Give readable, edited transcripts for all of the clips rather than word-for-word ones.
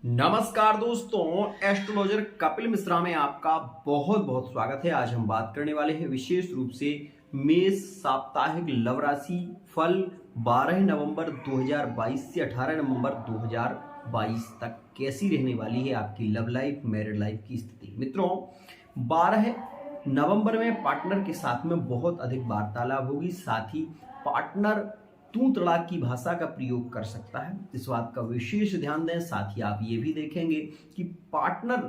नमस्कार दोस्तों, एस्ट्रोलॉजर कपिल मिश्रा में आपका बहुत बहुत स्वागत है। आज हम बात करने वाले हैं विशेष रूप से मेष साप्ताहिक लव राशि फल 12 नवंबर 2022 से 18 नवंबर 2022 तक कैसी रहने वाली है आपकी लव लाइफ मैरिड लाइफ की स्थिति। मित्रों, 12 नवंबर में पार्टनर के साथ में बहुत अधिक वार्तालाप होगी। साथ ही पार्टनर तू तड़ाक की भाषा का प्रयोग कर सकता है, इस बात का विशेष ध्यान दें। साथ ही आप ये भी देखेंगे कि पार्टनर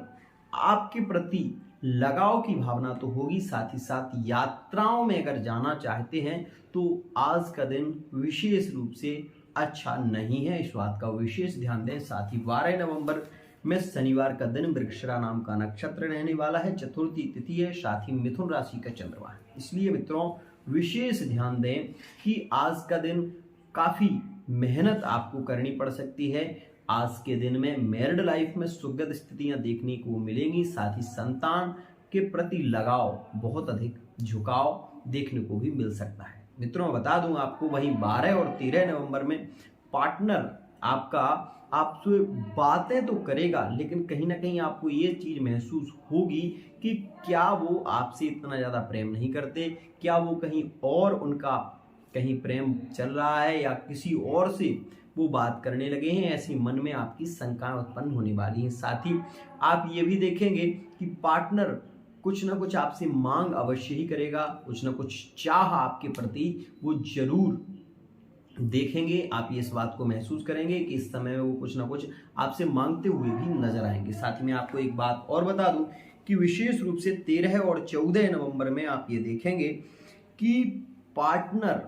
आपके प्रति लगाव की भावना तो होगी, साथ ही साथ यात्राओं में अगर जाना चाहते हैं तो आज का दिन विशेष रूप से अच्छा नहीं है, इस बात का विशेष ध्यान दें। साथ ही 12 नवंबर में शनिवार का दिन मृगशिरा नाम का नक्षत्र रहने वाला है, चतुर्थी तिथि है, साथ ही मिथुन राशि का चंद्रमा है। इसलिए मित्रों विशेष ध्यान दें कि आज का दिन काफी मेहनत आपको करनी पड़ सकती है। आज के दिन में मैरिड लाइफ में सुखद स्थितियां देखने को मिलेंगी, साथ ही संतान के प्रति लगाव बहुत अधिक झुकाव देखने को भी मिल सकता है। मित्रों बता दूं आपको, वहीं 12 और 13 नवंबर में पार्टनर आपका आपसे बातें तो करेगा, लेकिन कहीं ना कहीं आपको ये चीज महसूस होगी कि क्या वो आपसे इतना ज्यादा प्रेम नहीं करते, क्या वो कहीं और उनका कहीं प्रेम चल रहा है या किसी और से वो बात करने लगे हैं। ऐसी मन में आपकी शंकाएं उत्पन्न होने वाली हैं। साथ ही आप ये भी देखेंगे कि पार्टनर कुछ ना कुछ आपसे मांग अवश्य ही करेगा, कुछ ना कुछ चाह आपके प्रति वो जरूर देखेंगे। आप ये इस बात को महसूस करेंगे कि इस समय में वो कुछ ना कुछ आपसे मांगते हुए भी नजर आएंगे। साथ ही मैं आपको एक बात और बता दूं कि विशेष रूप से 13 और 14 नवंबर में आप ये देखेंगे कि पार्टनर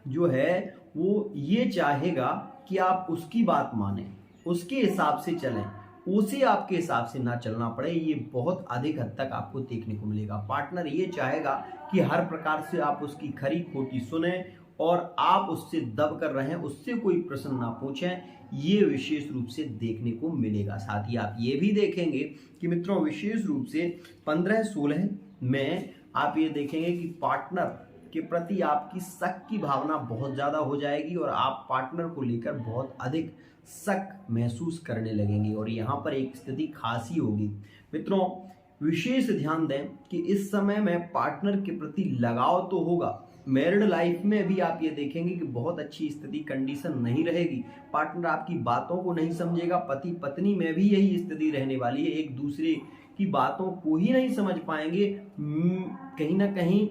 जो है वो ये चाहेगा कि आप उसकी बात माने, उसके हिसाब से चलें, उसे आपके हिसाब से ना चलना पड़े। ये बहुत अधिक हद तक आपको देखने को मिलेगा। पार्टनर ये चाहेगा कि हर प्रकार से आप उसकी खरी खोटी सुने और आप उससे दब कर रहें, उससे कोई प्रश्न ना पूछें, ये विशेष रूप से देखने को मिलेगा। साथ ही आप ये भी देखेंगे कि मित्रों विशेष रूप से 15-16 में आप ये देखेंगे कि पार्टनर के प्रति आपकी शक की भावना बहुत ज़्यादा हो जाएगी और आप पार्टनर को लेकर बहुत अधिक शक महसूस करने लगेंगे और यहाँ पर एक स्थिति खास ही होगी। मित्रों विशेष ध्यान दें कि इस समय में पार्टनर के प्रति लगाव तो होगा, मैरिड लाइफ में भी आप ये देखेंगे कि बहुत अच्छी स्थिति कंडीशन नहीं रहेगी। पार्टनर आपकी बातों को नहीं समझेगा, पति पत्नी में भी यही स्थिति रहने वाली है, एक दूसरे की बातों को ही नहीं समझ पाएंगे। कहीं ना कहीं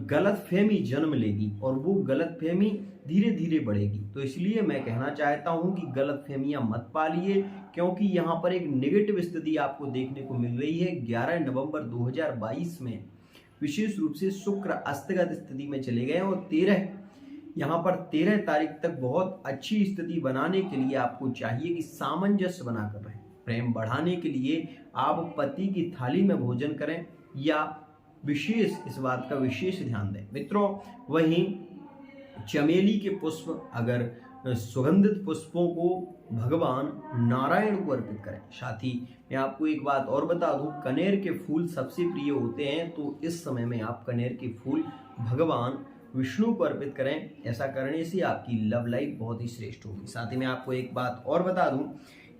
गलतफहमी जन्म लेगी और वो गलतफहमी धीरे धीरे बढ़ेगी। तो इसलिए मैं कहना चाहता हूं कि गलतफहमियां मत पालिए, क्योंकि यहाँ पर एक नेगेटिव स्थिति आपको देखने को मिल रही है। 11 नवंबर 2022 में विशेष रूप से शुक्र अस्तगत स्थिति में चले गए और 13 तारीख तक बहुत अच्छी स्थिति बनाने के लिए आपको चाहिए कि सामंजस्य बनाकर रहें। प्रेम बढ़ाने के लिए आप पति की थाली में भोजन करें या विशेष इस बात का विशेष ध्यान दें। मित्रों वहीं चमेली के पुष्प, अगर सुगंधित पुष्पों को भगवान नारायण को अर्पित करें। साथ ही मैं आपको एक बात और बता दूं, कनेर के फूल सबसे प्रिय होते हैं, तो इस समय में आप कनेर के फूल भगवान विष्णु को अर्पित करें। ऐसा करने से आपकी लव लाइफ बहुत ही श्रेष्ठ होगी। साथ ही मैं आपको एक बात और बता दूं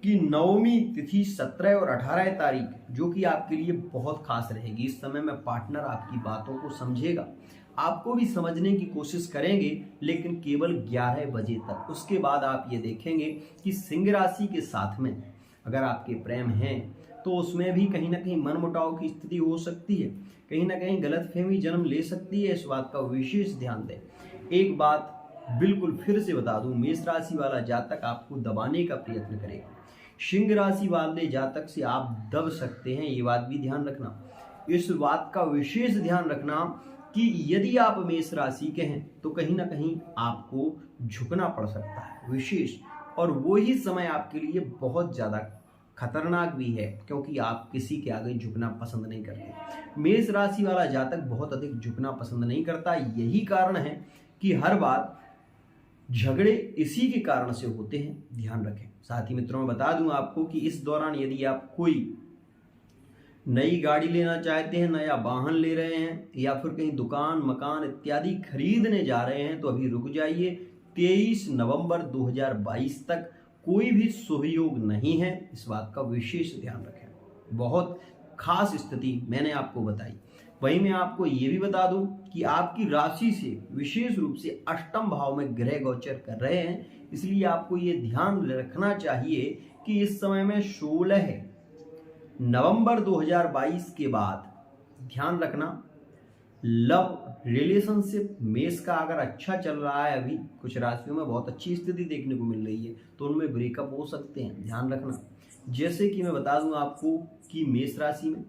कि नवमी तिथि 17 और 18 तारीख जो कि आपके लिए बहुत खास रहेगी। इस समय में पार्टनर आपकी बातों को समझेगा, आपको भी समझने की कोशिश करेंगे, लेकिन केवल 11 बजे तक। उसके बाद आप ये देखेंगे कि सिंह राशि के साथ में अगर आपके प्रेम हैं तो उसमें भी कहीं ना कहीं मनमुटाव की स्थिति हो सकती है, कहीं ना कहीं गलतफहमी जन्म ले सकती है। इस बात का विशेष ध्यान दें। एक बात बिल्कुल फिर से बता दूं, मेष राशि वाला जातक आपको दबाने का प्रयत्न करेगा, सिंह राशि वाले जातक से आप दब सकते हैं, ये बात भी ध्यान रखना। इस बात का विशेष ध्यान रखना कि यदि आप मेष राशि के हैं तो कहीं ना कहीं आपको झुकना पड़ सकता है विशेष, और वही समय आपके लिए बहुत ज्यादा खतरनाक भी है, क्योंकि आप किसी के आगे झुकना पसंद नहीं करते। मेष राशि वाला जातक बहुत अधिक झुकना पसंद नहीं करता, यही कारण है कि हर बार झगड़े इसी के कारण से होते हैं, ध्यान रखें। साथ ही मित्रों मैं बता दूं आपको कि इस दौरान यदि आप कोई नई गाड़ी लेना चाहते हैं, नया वाहन ले रहे हैं या फिर कहीं दुकान मकान इत्यादि खरीदने जा रहे हैं तो अभी रुक जाइए। 23 नवंबर 2022 तक कोई भी शुभ योग नहीं है, इस बात का विशेष ध्यान रखें। बहुत खास स्थिति मैंने आपको बताई। वहीं मैं आपको ये भी बता दूं कि आपकी राशि से विशेष रूप से अष्टम भाव में ग्रह गोचर कर रहे हैं, इसलिए आपको ये ध्यान रखना चाहिए कि इस समय में 16 नवंबर 2022 के बाद ध्यान रखना, लव रिलेशनशिप मेष का अगर अच्छा चल रहा है, अभी कुछ राशियों में बहुत अच्छी स्थिति देखने को मिल रही है, तो उनमें ब्रेकअप हो सकते हैं, ध्यान रखना। जैसे कि मैं बता दूं आपको कि मेष राशि में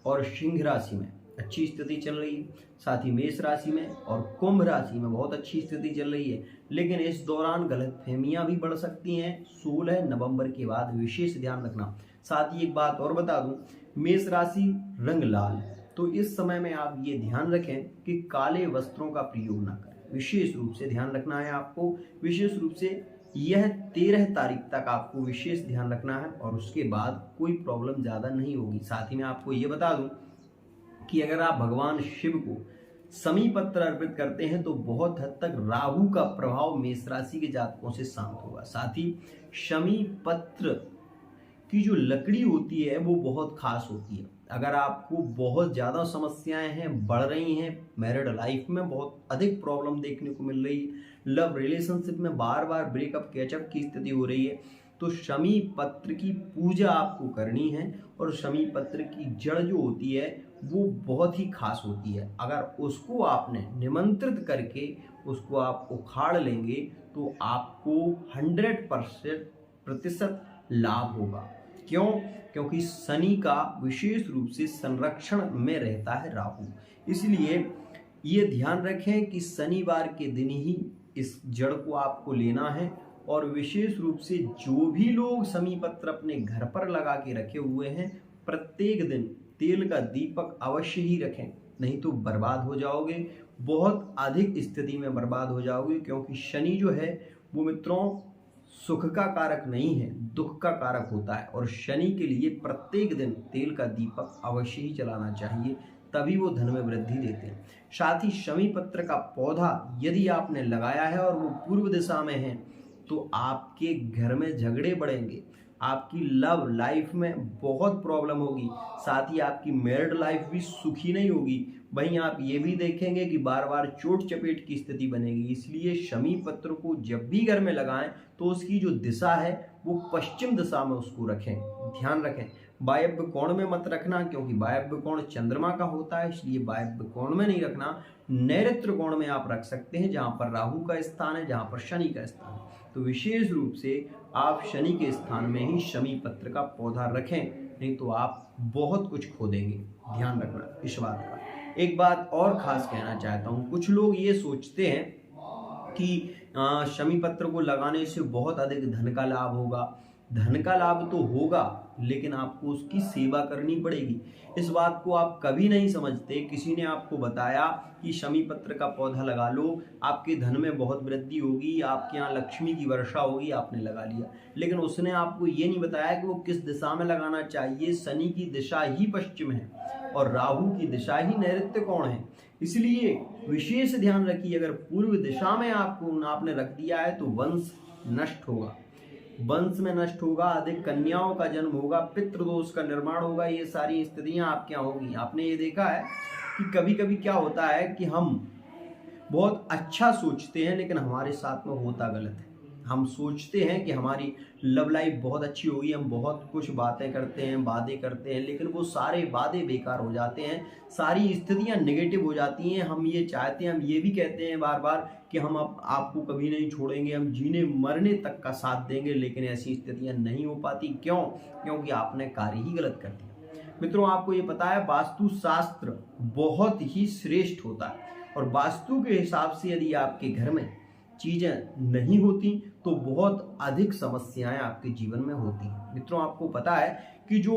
और सिंह राशि में अच्छी स्थिति चल रही है, साथ ही मेष राशि में और कुंभ राशि में बहुत अच्छी स्थिति चल रही है, लेकिन इस दौरान गलतफहमियां भी बढ़ सकती हैं। 16 नवंबर के बाद विशेष ध्यान रखना। साथ ही एक बात और बता दूं, मेष राशि रंग लाल, तो इस समय में आप ये ध्यान रखें कि काले वस्त्रों का प्रयोग ना करें, विशेष रूप से ध्यान रखना है आपको। विशेष रूप से यह 13 तारीख तक आपको विशेष ध्यान रखना है और उसके बाद कोई प्रॉब्लम ज़्यादा नहीं होगी। साथ ही मैं आपको ये बता दूं कि अगर आप भगवान शिव को शमी पत्र अर्पित करते हैं तो बहुत हद तक राहु का प्रभाव मेष राशि के जातकों से शांत होगा। साथ ही शमी पत्र की जो लकड़ी होती है वो बहुत खास होती है। अगर आपको बहुत ज़्यादा समस्याएं हैं, बढ़ रही हैं, मैरिड लाइफ में बहुत अधिक प्रॉब्लम देखने को मिल रही है, लव रिलेशनशिप में बार बार ब्रेकअप कैचअप की स्थिति हो रही है, तो शमी पत्र की पूजा आपको करनी है। और शमी पत्र की जड़ जो होती है वो बहुत ही खास होती है। अगर उसको आपने निमंत्रित करके उसको आप उखाड़ लेंगे तो आपको 100% लाभ होगा। क्यों? क्योंकि शनि का विशेष रूप से संरक्षण में रहता है राहु, इसलिए ये ध्यान रखें कि शनिवार के दिन ही इस जड़ को आपको लेना है। और विशेष रूप से जो भी लोग शमी पत्र अपने घर पर लगा के रखे हुए हैं, प्रत्येक दिन तेल का दीपक अवश्य ही रखें, नहीं तो बर्बाद हो जाओगे, बहुत अधिक स्थिति में बर्बाद हो जाओगे। क्योंकि शनि जो है वो मित्रों सुख का कारक नहीं है, दुख का कारक होता है। और शनि के लिए प्रत्येक दिन तेल का दीपक अवश्य ही जलाना चाहिए, तभी वो धन में वृद्धि देते हैं। साथ ही शमी पत्र का पौधा यदि आपने लगाया है और वो पूर्व दिशा में है तो आपके घर में झगड़े बढ़ेंगे, आपकी लव लाइफ में बहुत प्रॉब्लम होगी, साथ ही आपकी मैरिड लाइफ भी सुखी नहीं होगी। वहीं आप ये भी देखेंगे कि बार बार चोट चपेट की स्थिति बनेगी। इसलिए शमी पत्र को जब भी घर में लगाएं तो उसकी जो दिशा है वो पश्चिम दिशा में उसको रखें, ध्यान रखें। वायव्य कोण में मत रखना, क्योंकि वायव्य कोण चंद्रमा का होता है, इसलिए वायव्य कोण में नहीं रखना। नैऋत्य कोण में आप रख सकते हैं, जहां पर राहु का स्थान है, जहां पर शनि का स्थान है। तो विशेष रूप से आप शनि के स्थान में ही शमी पत्र का पौधा रखें, नहीं तो आप बहुत कुछ खो देंगे, ध्यान रखना इस बात का। एक बात और खास कहना चाहता हूँ, कुछ लोग ये सोचते हैं कि शमी पत्र को लगाने से बहुत अधिक धन का लाभ होगा। धन का लाभ तो होगा, लेकिन आपको उसकी सेवा करनी पड़ेगी। इस बात को आप कभी नहीं समझते। किसी ने आपको बताया कि शमी पत्र का पौधा लगा लो, आपके धन में बहुत वृद्धि होगी, आपके यहाँ लक्ष्मी की वर्षा होगी, आपने लगा लिया, लेकिन उसने आपको ये नहीं बताया कि वो किस दिशा में लगाना चाहिए। शनि की दिशा ही पश्चिम है और राहु की दिशा ही नैऋत्य कोण है, इसलिए विशेष ध्यान रखिए। अगर पूर्व दिशा में आपने रख दिया है तो वंश नष्ट होगा, वंश में नष्ट होगा, अधिक कन्याओं का जन्म होगा, पितृदोष का निर्माण होगा, ये सारी स्थितियां आपके यहाँ होगी। आपने ये देखा है कि कभी कभी क्या होता है कि हम बहुत अच्छा सोचते हैं लेकिन हमारे साथ में होता गलत है। हम सोचते हैं कि हमारी लव लाइफ बहुत अच्छी होगी, हम बहुत कुछ बातें करते हैं, वादे करते हैं, लेकिन वो सारे वादे बेकार हो जाते हैं, सारी स्थितियां नेगेटिव हो जाती हैं। हम ये चाहते हैं, हम ये भी कहते हैं बार बार कि हम आपको कभी नहीं छोड़ेंगे, हम जीने मरने तक का साथ देंगे, लेकिन ऐसी स्थितियां नहीं हो पाती। क्यों? क्योंकि आपने कार्य ही गलत कर दिया। मित्रों, आपको ये पता है वास्तु शास्त्र बहुत ही श्रेष्ठ होता है और वास्तु के हिसाब से यदि आपके घर में चीजें नहीं होती तो बहुत अधिक समस्याएं आपके जीवन में होती हैं। मित्रों, आपको पता है कि जो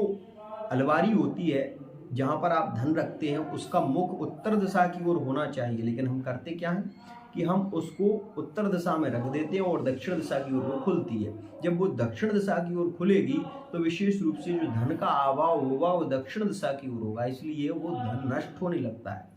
अलमारी होती है जहां पर आप धन रखते हैं उसका मुख उत्तर दिशा की ओर होना चाहिए, लेकिन हम करते क्या हैं कि हम उसको उत्तर दिशा में रख देते हैं और दक्षिण दिशा की ओर वो खुलती है। जब वो दक्षिण दिशा की ओर खुलेगी तो विशेष रूप से जो धन का अभाव होगा वो दक्षिण दिशा की ओर होगा, इसलिए वो धन नष्ट होने लगता है।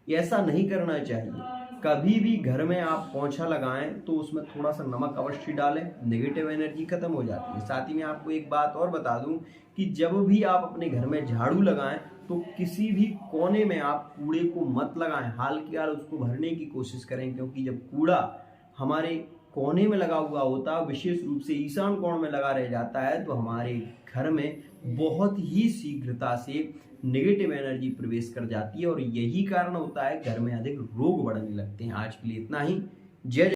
ऐसा नहीं करना चाहिए। कभी भी घर में आप पोंछा लगाएं तो उसमें थोड़ा सा नमक अवश्य डालें, नेगेटिव एनर्जी खत्म हो जाती है। साथ ही में आपको एक बात और बता दूं कि जब भी आप अपने घर में झाड़ू लगाएं तो किसी भी कोने में आप कूड़े को मत लगाएं, हाल की हाल उसको भरने की कोशिश करें, क्योंकि जब कूड़ा हमारे कोने में लगा हुआ होता है, विशेष रूप से ईशान कोण में लगा रह जाता है, तो हमारे घर में बहुत ही शीघ्रता से नेगेटिव एनर्जी प्रवेश कर जाती है और यही कारण होता है घर में अधिक रोग बढ़ने लगते हैं। आज के लिए इतना ही। जय